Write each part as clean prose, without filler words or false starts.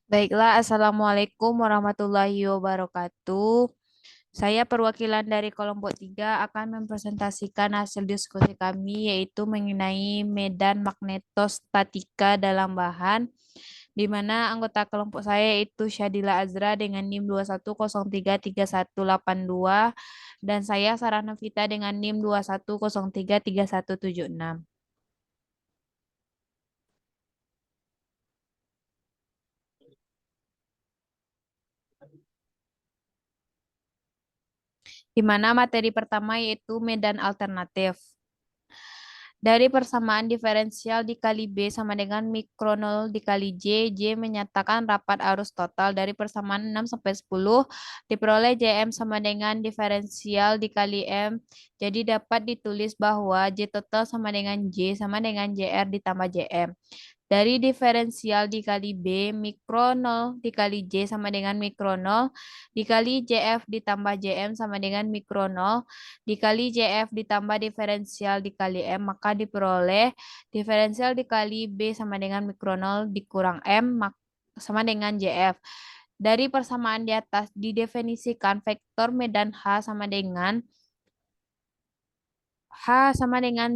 Baiklah, Assalamualaikum warahmatullahi wabarakatuh. Saya perwakilan dari kelompok 3 akan mempresentasikan hasil diskusi kami yaitu mengenai medan magnetostatika dalam bahan, di mana anggota kelompok saya yaitu Syadila Azra dengan NIM 21033182 dan saya Sarah Novita dengan NIM 21033176. Di mana materi pertama yaitu medan alternatif. Dari persamaan diferensial dikali B sama dengan mikronol dikali J, J menyatakan rapat arus total dari persamaan 6 sampai 10 diperoleh Jm sama dengan diferensial dikali M. Jadi dapat ditulis bahwa J total sama dengan J sama dengan Jr ditambah Jm. Dari diferensial dikali B, mikronol dikali J sama dengan mikronol, dikali JF ditambah JM sama dengan mikronol, dikali JF ditambah diferensial dikali M, maka diperoleh diferensial dikali B sama dengan mikronol dikurang M sama dengan JF. Dari persamaan di atas didefinisikan vektor medan H sama dengan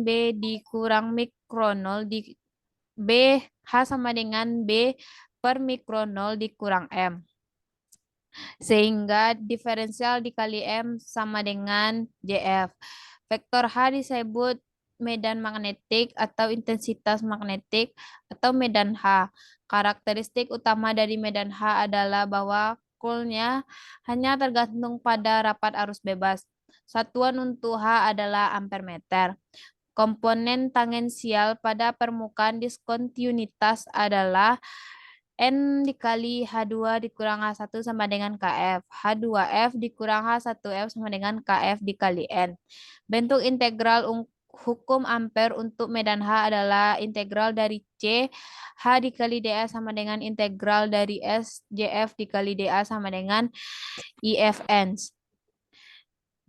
B dikurang mikronol di B H sama dengan B per mikronol dikurang M. Sehingga diferensial dikali M sama dengan JF. Vektor H disebut medan magnetik atau intensitas magnetik atau medan H. Karakteristik utama dari medan H adalah bahwa kulnya hanya tergantung pada rapat arus bebas. Satuan untuk H adalah ampere meter. Komponen tangensial pada permukaan diskontinuitas adalah N dikali H2 dikurang H1 sama dengan KF. H2F dikurang H1F sama dengan KF dikali N. Bentuk integral hukum ampere untuk medan H adalah integral dari C H dikali dA sama dengan integral dari S JF dikali dA sama dengan IFN.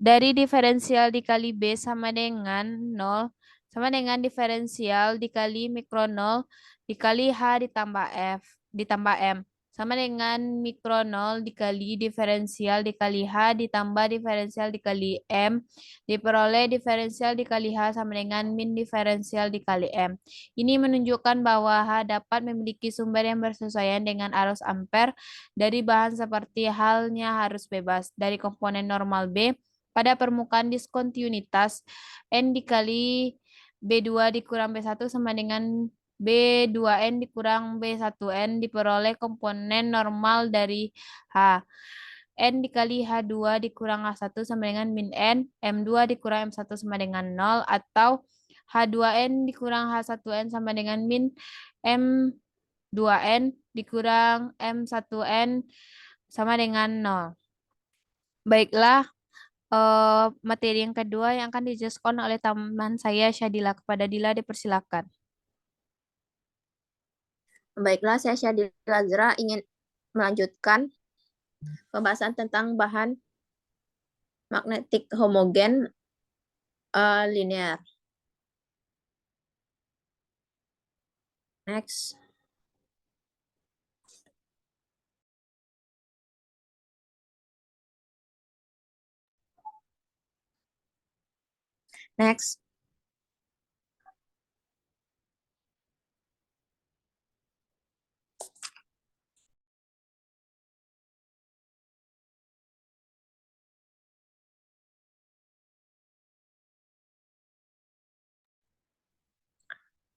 Dari diferensial dikali B sama dengan 0, sama dengan diferensial dikali mikronol dikali H ditambah F, ditambah M. Sama dengan mikronol dikali diferensial dikali H ditambah diferensial dikali M. Diperoleh diferensial dikali H sama dengan min diferensial dikali M. Ini menunjukkan bahwa H dapat memiliki sumber yang bersesuaian dengan arus ampere dari bahan seperti halnya arus bebas dari komponen normal B pada permukaan diskontinuitas N dikali B2 dikurang B1 sama dengan B2N dikurang B1N diperoleh komponen normal dari H. N dikali H2 dikurang H1 sama dengan min N, M2 dikurang M1 sama dengan 0, atau H2N dikurang H1N sama dengan min M2N dikurang M1N sama dengan 0. Baiklah, materi yang kedua yang akan dijelaskan oleh teman saya Syadila. Kepada Dila dipersilakan. Baiklah, saya Syadila Azra ingin melanjutkan pembahasan tentang bahan magnetik homogen linear. Next. Next.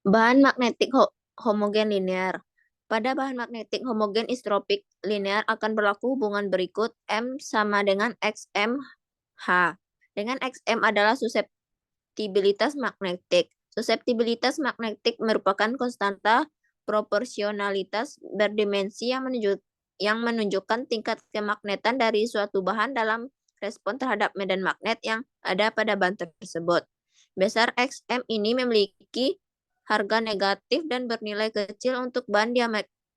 Bahan magnetik homogen linear. Pada bahan magnetik homogen istropik linear akan berlaku hubungan berikut M sama dengan XM H. Dengan XM adalah suseptibilitas magnetik. Suseptibilitas magnetik merupakan konstanta proporsionalitas berdimensi yang menunjukkan tingkat kemagnetan dari suatu bahan dalam respon terhadap medan magnet yang ada pada bahan tersebut. Besar XM ini memiliki harga negatif dan bernilai kecil untuk bahan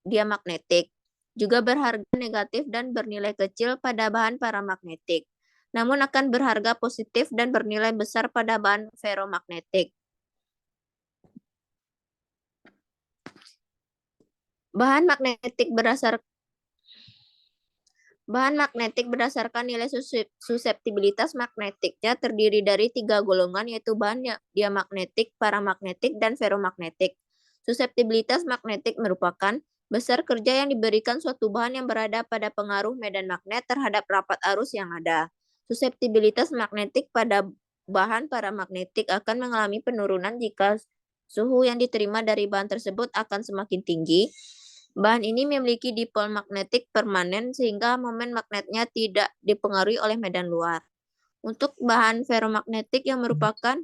diamagnetik. Juga berharga negatif dan bernilai kecil pada bahan paramagnetik. Namun akan berharga positif dan bernilai besar pada bahan ferromagnetik. Bahan magnetik Bahan magnetik berdasarkan nilai suseptibilitas magnetiknya terdiri dari 3 golongan, yaitu bahan diamagnetik, paramagnetik, dan ferromagnetik. Suseptibilitas magnetik merupakan besar kerja yang diberikan suatu bahan yang berada pada pengaruh medan magnet terhadap rapat arus yang ada. Suseptibilitas magnetik pada bahan paramagnetik akan mengalami penurunan jika suhu yang diterima dari bahan tersebut akan semakin tinggi. Bahan ini memiliki dipol magnetik permanen sehingga momen magnetnya tidak dipengaruhi oleh medan luar. Untuk bahan ferromagnetik yang merupakan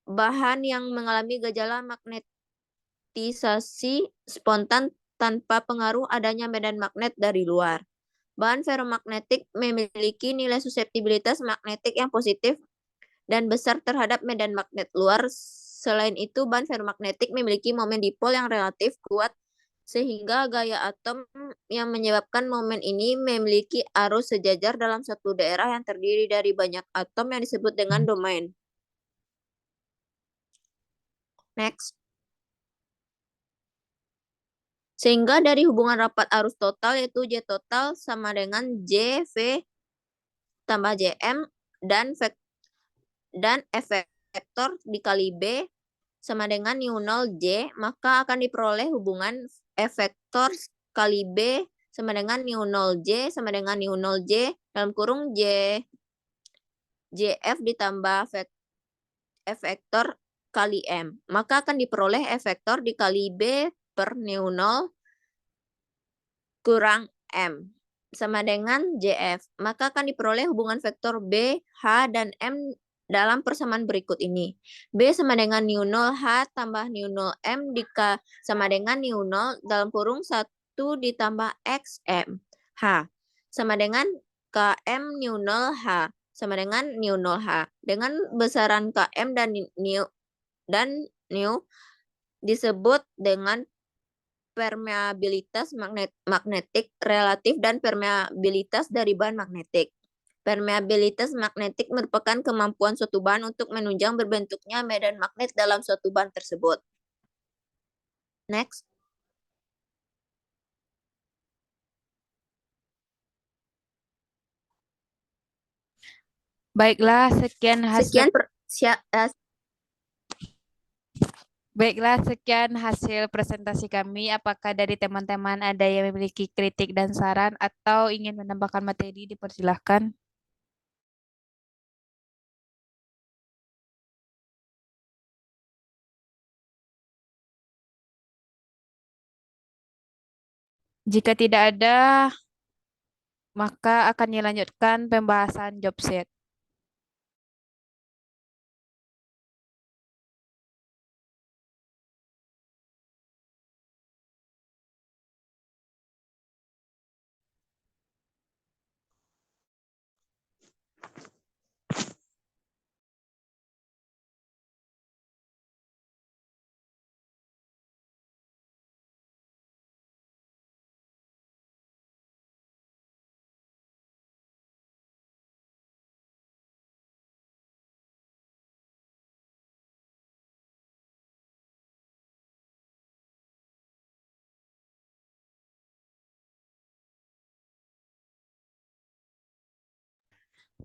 bahan yang mengalami gejala magnetisasi spontan tanpa pengaruh adanya medan magnet dari luar. Bahan ferromagnetik memiliki nilai suseptibilitas magnetik yang positif dan besar terhadap medan magnet luar. Selain itu, bahan ferromagnetik memiliki momen dipol yang relatif kuat sehingga gaya atom yang menyebabkan momen ini memiliki arus sejajar dalam satu daerah yang terdiri dari banyak atom yang disebut dengan domain. Next. Sehingga dari hubungan rapat arus total yaitu J total sama dengan JV tambah JM dan F vektor dikali B sama dengan nu0 J, maka akan diperoleh hubungan F vektor kali B sama dengan nu0 J sama dengan nu0 J dalam kurung JF ditambah F vektor kali M. Maka akan diperoleh F vektor dikali B per nu0 kurang M sama dengan JF. Maka akan diperoleh hubungan vektor B, H, dan M dalam persamaan berikut ini. B sama dengan nu0 H tambah nu0 M sama dengan nu0 dalam kurung 1 ditambah XM. H sama dengan KM nu0 H sama dengan nu0 H. Dengan besaran KM dan nu disebut dengan permeabilitas magnetik relatif dan permeabilitas dari bahan magnetik. Permeabilitas magnetik merupakan kemampuan suatu bahan untuk menunjang berbentuknya medan magnet dalam suatu bahan tersebut. Next. Baiklah, sekian hasil presentasi kami. Apakah dari teman-teman ada yang memiliki kritik dan saran atau ingin menambahkan materi? Dipersilahkan. Jika tidak ada, maka akan dilanjutkan pembahasan job set.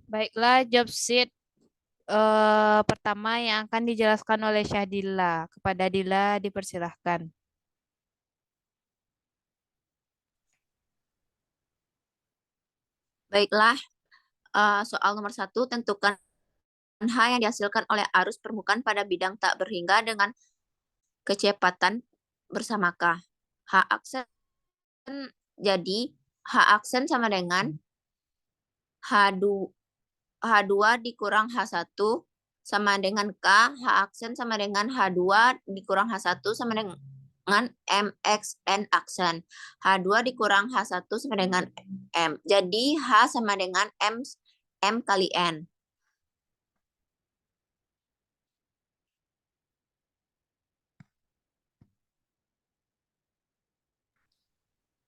Baiklah, job sheet pertama yang akan dijelaskan oleh Syahdila. Kepada Dila dipersilahkan. Baiklah, soal nomor 1, tentukan H yang dihasilkan oleh arus permukaan pada bidang tak berhingga dengan kecepatan bersama K. H aksen, jadi H aksen sama dengan H2 dikurang H1 sama dengan K, H aksen sama dengan H2 dikurang H1 sama dengan MXN aksen. H2 dikurang H1 sama dengan M. Jadi H sama dengan M kali N.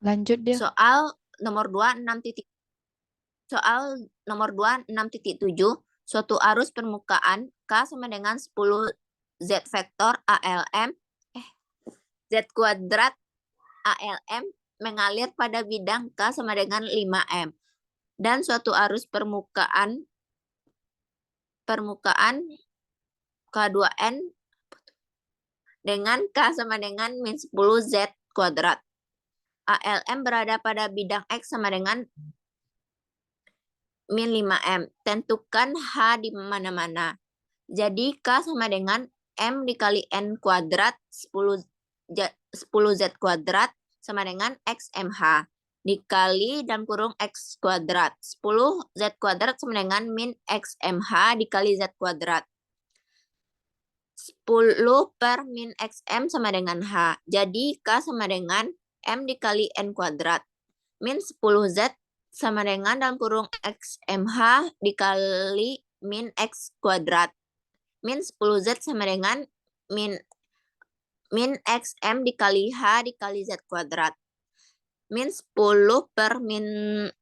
Lanjut dia. Soal nomor 2, 6.7, suatu arus permukaan K sama dengan 10 Z vektor ALM Z kuadrat ALM mengalir pada bidang K sama dengan 5M. Dan suatu arus permukaan K2N dengan K sama dengan min 10 Z kuadrat. ALM berada pada bidang X sama dengan min 5M. Tentukan H di mana-mana. Jadi K sama dengan M dikali N kuadrat 10 Z kuadrat sama dengan XMH. Dikali dalam kurung X kuadrat. 10 Z kuadrat sama dengan min XMH dikali Z kuadrat. 10 per min XM sama dengan H. Jadi K sama dengan M dikali N kuadrat. Min 10 Z sama dengan dalam kurung XMH dikali min X kuadrat. Min 10 Z sama dengan min XM dikali H dikali Z kuadrat. Min 10 per min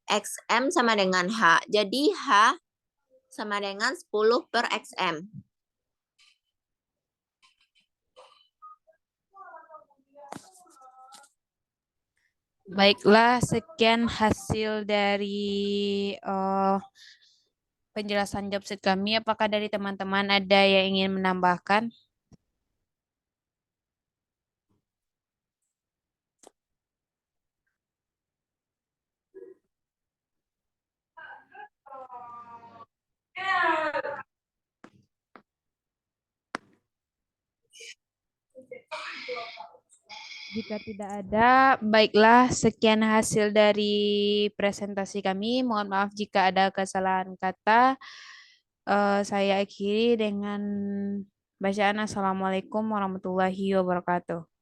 XM sama dengan H. Jadi H sama dengan 10 per XM. Baiklah, sekian hasil dari penjelasan job set kami. Apakah dari teman-teman ada yang ingin menambahkan? Jika tidak ada, baiklah, sekian hasil dari presentasi kami. Mohon maaf jika ada kesalahan kata. Saya akhiri dengan bacaan Assalamualaikum warahmatullahi wabarakatuh.